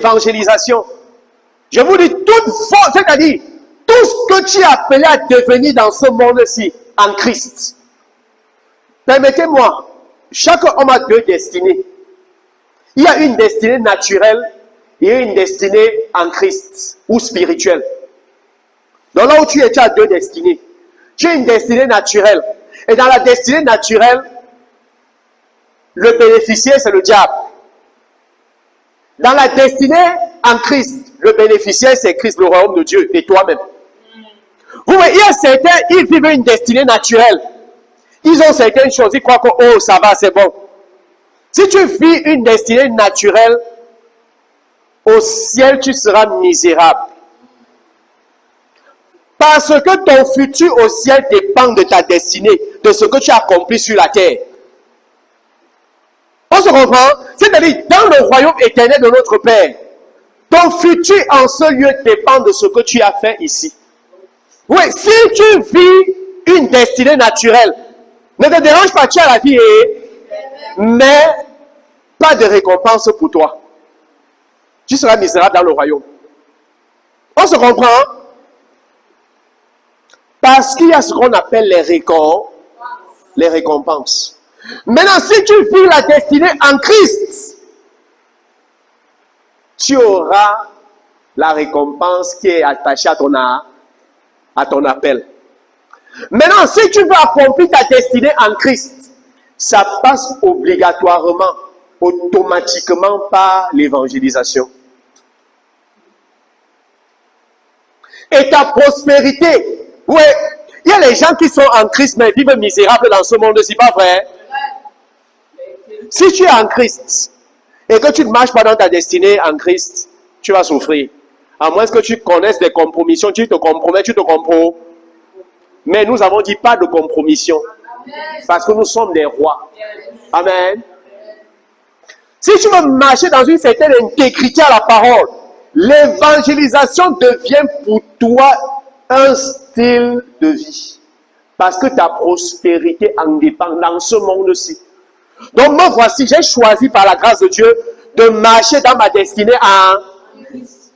l'évangélisation. Je vous dis, toute force, c'est-à-dire, tout ce que tu es appelé à devenir dans ce monde-ci, en Christ. Permettez-moi, chaque homme a deux destinées. Il y a une destinée naturelle et une destinée en Christ, ou spirituelle. Donc là où tu es, tu as deux destinées. Tu as une destinée naturelle. Et dans la destinée naturelle, le bénéficiaire, c'est le diable. Dans la destinée en Christ, le bénéficiaire, c'est Christ, le royaume de Dieu, et toi-même. Vous voyez, il y a certains, ils vivent une destinée naturelle. Ils ont certaines choses, ils croient que, oh, ça va, c'est bon. Si tu vis une destinée naturelle, au ciel, tu seras misérable. Parce que ton futur au ciel dépend de ta destinée, de ce que tu as accompli sur la terre. On se comprend? C'est-à-dire, dans le royaume éternel de notre Père, ton futur en ce lieu dépend de ce que tu as fait ici. Oui, si tu vis une destinée naturelle, ne te dérange pas, tu as la vie, mais pas de récompense pour toi. Tu seras misérable dans le royaume. On se comprend? Parce qu'il y a ce qu'on appelle les récompenses. Maintenant, si tu vis la destinée en Christ, tu auras la récompense qui est attachée à ton appel. Maintenant, si tu veux accomplir ta destinée en Christ, ça passe obligatoirement, automatiquement par l'évangélisation. Et ta prospérité, oui, il y a les gens qui sont en Christ mais vivent misérables dans ce monde, c'est pas vrai? Si tu es en Christ et que tu ne marches pas dans ta destinée en Christ, tu vas souffrir. À moins que tu connaisses des compromissions, tu te compromets, tu te comprends. Mais nous avons dit pas de compromission. Parce que nous sommes des rois. Amen. Si tu veux marcher dans une certaine intégrité à la parole, l'évangélisation devient pour toi un style de vie. Parce que ta prospérité en dépend dans ce monde-ci. Donc moi voici, j'ai choisi par la grâce de Dieu de marcher dans ma destinée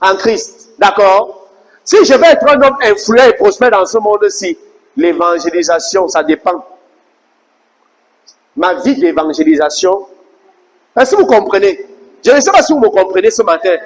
en Christ. D'accord? Si je veux être un homme influent et prospère dans ce monde-ci, l'évangélisation, ça dépend. Ma vie d'évangélisation, est-ce que vous comprenez? Je ne sais pas si vous me comprenez ce matin.